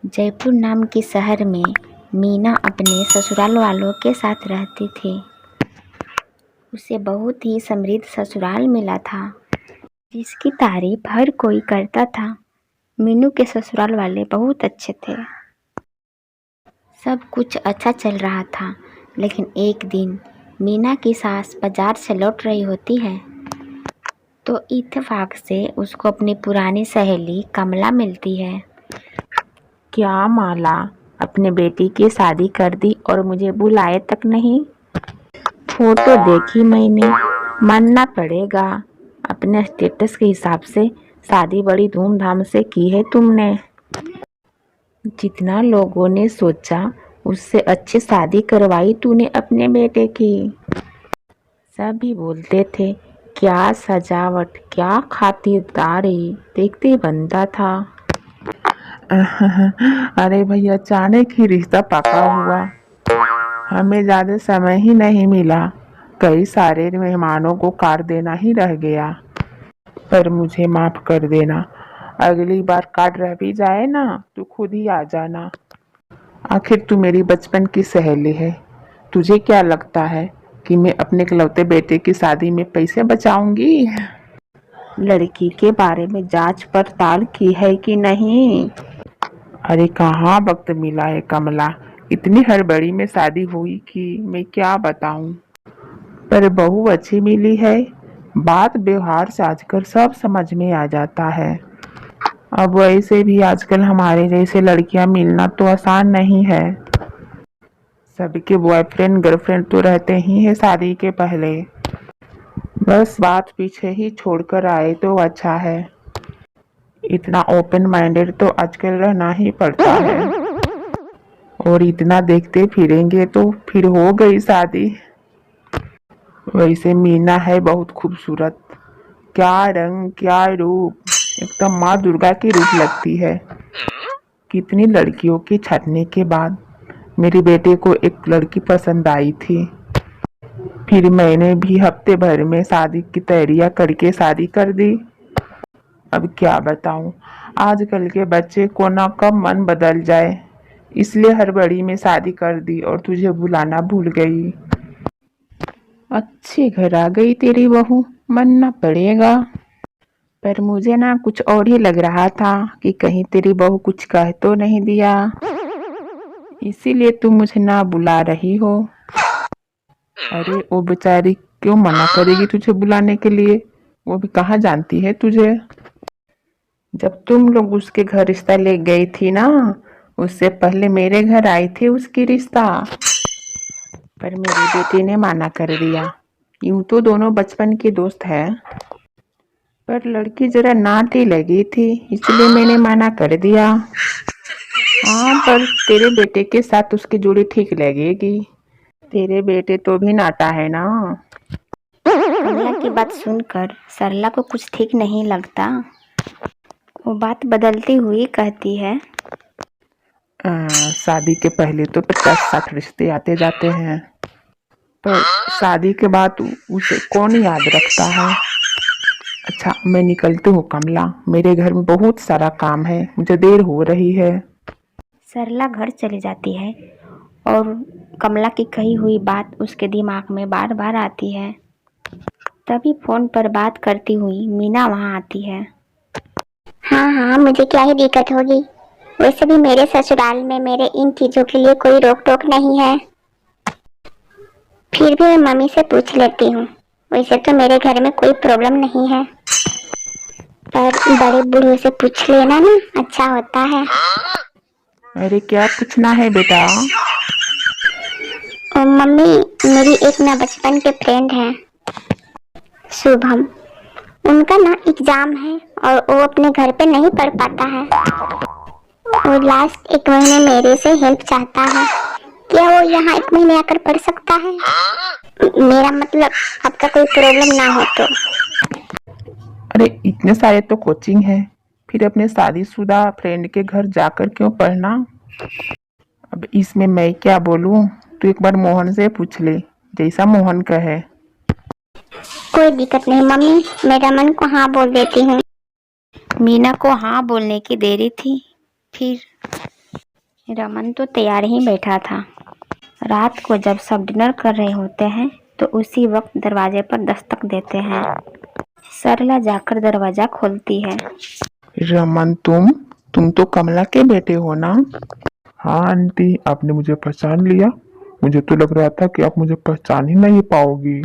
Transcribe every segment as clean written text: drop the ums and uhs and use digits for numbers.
जयपुर नाम के शहर में मीना अपने ससुराल वालों के साथ रहती थी। उसे बहुत ही समृद्ध ससुराल मिला था, जिसकी तारीफ हर कोई करता था। मीनू के ससुराल वाले बहुत अच्छे थे। सब कुछ अच्छा चल रहा था, लेकिन एक दिन मीना की सास बाजार से लौट रही होती है, तो इत्तेफाक से उसको अपनी पुरानी सहेली कमला मिलती है। क्या माला, अपने बेटी की शादी कर दी और मुझे बुलाए तक नहीं? फोटो देखी मैंने, मानना पड़ेगा अपने स्टेटस के हिसाब से शादी बड़ी धूमधाम से की है तुमने। जितना लोगों ने सोचा उससे अच्छी शादी करवाई तूने अपने बेटे की। सभी बोलते थे क्या सजावट, क्या खातिरदारी, देखते ही बनता था। अरे भैया, अचानक ही रिश्ता पक्का हुआ। हमें ज़्यादा समय ही नहीं मिला। कई सारे मेहमानों को कार्ड देना ही रह गया। पर मुझे माफ कर देना, अगली बार कार्ड रह भी जाए ना तो खुद ही आ जाना। आखिर तू मेरी बचपन की सहेली है। तुझे क्या लगता है कि मैं अपने इकलौते बेटे की शादी में पैसे बचाऊंगी? लड़की के बारे में जांच पड़ताल की है कि नहीं? अरे कहाँ वक्त मिला है कमला, इतनी हड़बड़ी में शादी हुई कि मैं क्या बताऊं। पर बहू अच्छी मिली है। बात व्यवहार से आजकल सब समझ में आ जाता है। अब वैसे भी आजकल हमारे जैसे लड़कियां मिलना तो आसान नहीं है। सबके बॉयफ्रेंड गर्लफ्रेंड तो रहते ही है शादी के पहले। बस बात पीछे ही छोड़कर आए तो अच्छा है। इतना ओपन माइंडेड तो आजकल रहना ही पड़ता है। और इतना देखते फिरेंगे तो फिर हो गई शादी। वैसे मीना है बहुत खूबसूरत। क्या रंग, क्या रूप, एकदम माँ दुर्गा की रूप लगती है। कितनी लड़कियों के छटने के बाद मेरे बेटे को एक लड़की पसंद आई थी। फिर मैंने भी हफ्ते भर में शादी की तैयारियां करके शादी कर दी। अब क्या बताऊं, आजकल के बच्चे को ना कब मन बदल जाए, इसलिए हड़बड़ी में शादी कर दी और तुझे बुलाना भूल गई। अच्छे घर आ गई तेरी बहू, मानना पड़ेगा। पर मुझे ना कुछ और ही लग रहा था कि कहीं तेरी बहू कुछ कह तो नहीं दिया, इसीलिए तू मुझे ना बुला रही हो। अरे वो बेचारी क्यों मना करेगी तुझे बुलाने के लिए? वो भी कहाँ जानती है तुझे। जब तुम लोग उसके घर रिश्ता ले गई थी ना, उससे पहले मेरे घर आई थी उसकी रिश्ता, पर मेरी बेटी ने माना कर दिया। यूं तो दोनों बचपन के दोस्त हैं, पर लड़की जरा नाटी लगी थी, इसलिए मैंने मना कर दिया। हाँ, पर तेरे बेटे के साथ उसकी जोड़ी ठीक लगेगी। तेरे बेटे तो भी नाटा है ना। कमला की बात सुनकर सरला को कुछ ठीक नहीं लगता। वो बात बदलती हुई कहती है, शादी के पहले तो 50-60 रिश्ते आते जाते हैं, पर शादी के बाद उसे कौन याद रखता है। अच्छा, मैं निकलती हूँ कमला, मेरे घर में बहुत सारा काम है, मुझे देर हो रही है। सरला घर चली जाती है और कमला की कही हुई बात उसके दिमाग में बार बार आती है। तभी फोन पर बात करती हुई मीना वहां आती है। हाँ हाँ, मुझे क्या ही दिक्कत होगी। वैसे भी मेरे ससुराल में मेरे इन चीजों के लिए कोई रोक टोक नहीं है। फिर भी मैं मम्मी से पूछ लेती हूँ। वैसे तो मेरे घर में कोई प्रॉब्लम नहीं है, पर बड़े बूढ़ों से पूछ लेना ना अच्छा होता है। अरे क्या पूछना है बेटा? और मम्मी, मेरी एक ना बचपन के फ्रेंड है शुभम। उनका ना एग्जाम है और वो अपने घर पे नहीं पढ़ पाता है। वो लास्ट 1 महीने मेरे से हेल्प चाहता है। क्या वो यहाँ 1 महीने आकर पढ़ सकता है? मेरा मतलब आपका कोई प्रॉब्लम ना हो तो। अरे इतने सारे तो कोचिंग है, फिर अपने शादीशुदा फ्रेंड के घर जाकर क्यों पढ़ना। अब इसमें मैं क्या बोलूं, तू एक बार मोहन से पूछ ले, जैसा मोहन कहे। कोई दिक्कत नहीं मम्मी, मैं रमन को हाँ बोल देती हूँ। मीना को हाँ बोलने की देरी थी। फिर रमन तो तैयार ही बैठा था। रात को जब सब डिनर कर रहे होते हैं तो उसी वक्त दरवाजे पर दस्तक देते हैं। सरला जाकर दरवाजा खोलती है। रमन, तुम तो कमला के बेटे हो ना? हाँ आंटी, आपने मुझे पहचान लिया। मुझे तो लग रहा था कि आप मुझे पहचान ही नहीं पाओगी।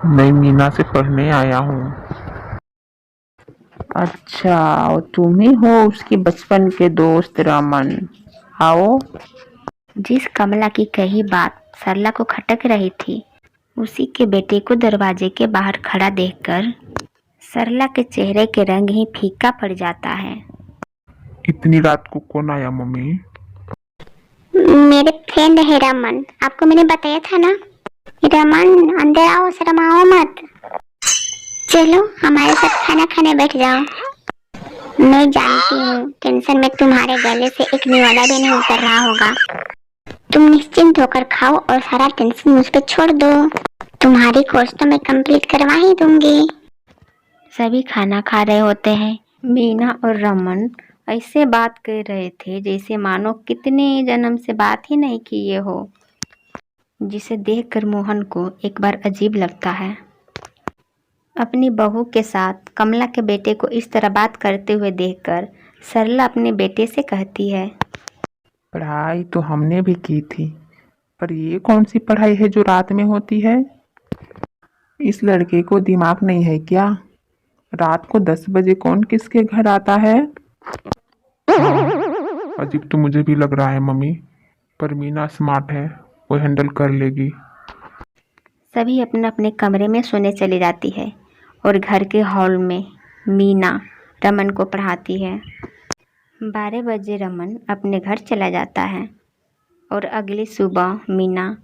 मैं मीना से पढ़ने आया हूँ। अच्छा, और तुम ही हो उसकी बचपन के दोस्त रमन। आओ। जिस कमला की कही बात सरला को खटक रही थी, उसी के बेटे को दरवाजे के बाहर खड़ा देखकर सरला के चेहरे के रंग ही फीका पड़ जाता है। इतनी रात को कौन आया मम्मी? मेरे फ्रेंड है रमन, आपको मैंने बताया था ना। रमन अंदर आओ, शर्माओ मत। चलो हमारे साथ खाना खाने बैठ जाओ। मैं जानती हूँ टेंशन में तुम्हारे गले से एक निवाला भी नहीं उतर रहा होगा। तुम निश्चिंत होकर खाओ और सारा टेंशन मुझ पे छोड़ दो। तुम्हारी कोर्स तो मैं कंप्लीट करवा ही दूंगी। सभी खाना खा रहे होते हैं। मीना और रमन ऐसे बात कर रहे थे जैसे मानो कितने जन्म से बात ही नहीं किए हो, जिसे देखकर मोहन को एक बार अजीब लगता है। अपनी बहू के साथ कमला के बेटे को इस तरह बात करते हुए देखकर सरला अपने बेटे से कहती है, पढ़ाई तो हमने भी की थी, पर ये कौन सी पढ़ाई है जो रात में होती है? इस लड़के को दिमाग नहीं है क्या? रात को 10 बजे कौन किसके घर आता है? हाँ, अजीब तो मुझे भी लग रहा है मम्मी, पर मीना स्मार्ट है, वो हैंडल कर लेगी। सभी अपने अपने कमरे में सोने चली जाती है और घर के हॉल में मीना रमन को पढ़ाती है। 12 बजे रमन अपने घर चला जाता है और अगली सुबह मीना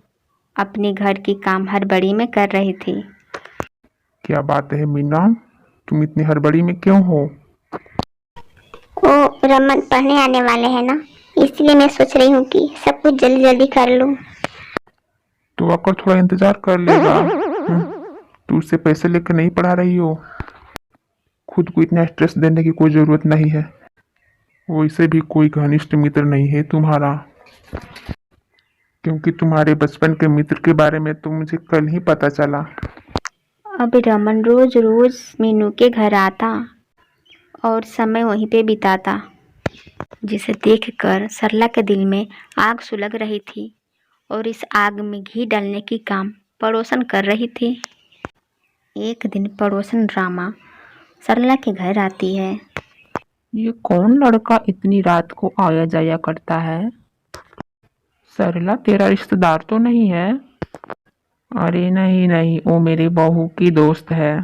अपने घर की काम हड़बड़ी में कर रही थी। क्या बात है मीना, तुम इतनी हड़बड़ी में क्यों हो? ओ रमन पढ़ने आने वाले हैं ना, इसलिए मैं सोच रही हूँ कि सब कुछ जल्दी जल्दी कर लूँ। तो आकर थोड़ा इंतजार कर लेगा। तू उससे पैसे लेकर नहीं पढ़ा रही हो। खुद को इतना स्ट्रेस देने की कोई ज़रूरत नहीं है। वैसे भी कोई घनिष्ठ मित्र नहीं है तुम्हारा, क्योंकि तुम्हारे बचपन के मित्र के बारे में तो मुझे कल ही पता चला। अब रमन रोज रोज मीनू के घर आता और समय वहीं पे बिताता, जिसे देखकर सरला के दिल में आग सुलग रही थी और इस आग में घी डालने की काम पड़ोसन कर रही थी। एक दिन पड़ोसन रामा सरला के घर आती है। ये कौन लड़का इतनी रात को आया जाया करता है? सरला तेरा रिश्तेदार तो नहीं है? अरे नहीं नहीं, वो मेरी बहू की दोस्त है।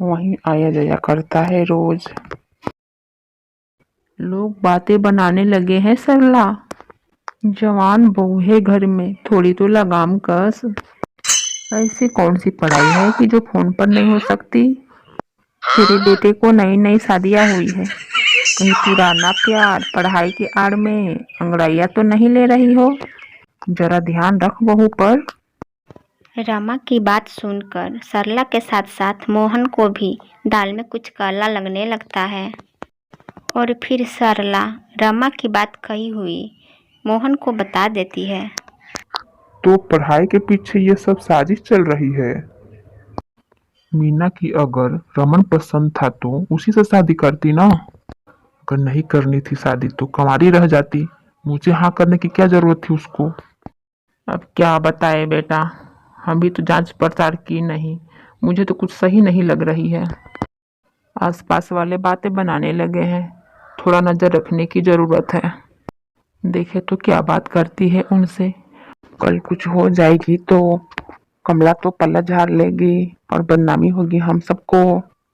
वहीं आया जाया करता है रोज। लोग बातें बनाने लगे हैं सरला। जवान बहू है घर में, थोड़ी तो लगाम कस। ऐसी कौन सी पढ़ाई है कि जो फोन पर नहीं हो सकती? तेरे बेटे को नई नई शादियां हुई है, कहीं पुराना प्यार पढ़ाई की आड़ में अंगड़ाइयां तो नहीं ले रही हो? जरा ध्यान रख बहू पर। रमा की बात सुनकर सरला के साथ साथ मोहन को भी दाल में कुछ काला लगने लगता है और फिर सरला रमा की बात कही हुई मोहन को बता देती है। तो पढ़ाई के पीछे ये सब साजिश चल रही है। मीना की अगर रमन पसंद था तो उसी से शादी करती ना। अगर नहीं करनी थी शादी तो कंवारी रह जाती। मुझे हाँ करने की क्या जरूरत थी उसको? अब क्या बताए बेटा, हम भी तो जांच पड़ताल की नहीं। मुझे तो कुछ सही नहीं लग रही है। आसपास वाले बातें बनाने लगे हैं, थोड़ा नजर रखने की जरूरत है। देखे तो क्या बात करती है उनसे। कल कुछ हो जाएगी तो कमला तो पल्ला झाड़ लेगी और बदनामी होगी हम सबको।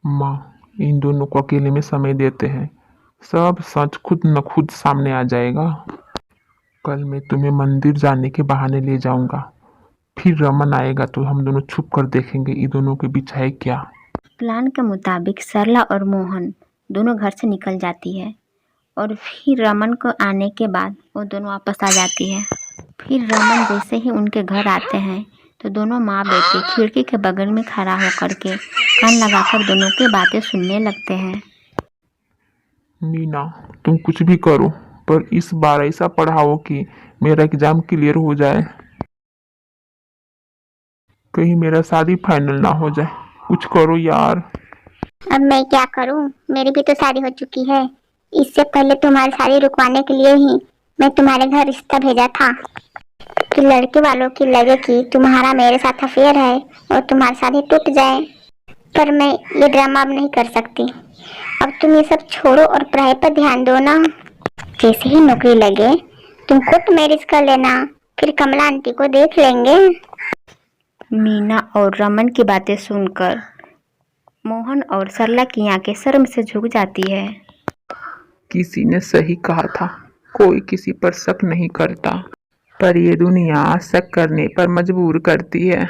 माँ, इन दोनों को अकेले में समय देते हैं, सब सच खुद न खुद सामने आ जाएगा। कल मैं तुम्हें मंदिर जाने के बहाने ले जाऊंगा, फिर रमन आएगा तो हम दोनों छुप कर देखेंगे इन दोनों के बीच है क्या। प्लान के मुताबिक सरला और मोहन दोनों घर से निकल जाती है और फिर रमन को आने के बाद वो दोनों वापस आ जाती है। फिर रमन जैसे ही उनके घर आते हैं तो दोनों माँ बेटे खिड़की के बगल में खड़ा होकर के कान लगाकर दोनों की बातें सुनने लगते हैं। मीना, तुम कुछ भी करो, पर इस बार ऐसा पढ़ाओ कि मेरा एग्जाम क्लियर हो जाए, कहीं मेरा शादी फाइनल ना हो जाए। कुछ करो यार। अब मैं क्या करूं? मेरी भी तो शादी हो चुकी है। इससे पहले तुम्हारी शादी रुकवाने के लिए ही मैं तुम्हारे घर रिश्ता भेजा था कि लड़के वालों की लगे कि तुम्हारा मेरे साथ अफेयर है और तुम्हारी शादी टूट जाए। पर मैं ये ड्रामा अब नहीं कर सकती। अब तुम ये सब छोड़ो और पढ़ाई पर ध्यान दो ना। जैसे ही नौकरी लगे तुम खुद मैरिज कर लेना, फिर कमला आंटी को देख लेंगे। मीना और रमन की बातें सुनकर मोहन और सरला की आंखें शर्म से झुक जाती है। किसी ने सही कहा था, कोई किसी पर शक नहीं करता, पर ये दुनिया शक करने पर मजबूर करती है।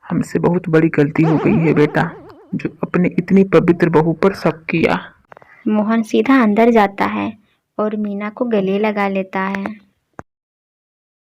हमसे बहुत बड़ी गलती हो गई है बेटा, जो अपने इतनी पवित्र बहू पर शक किया। मोहन सीधा अंदर जाता है और मीना को गले लगा लेता है।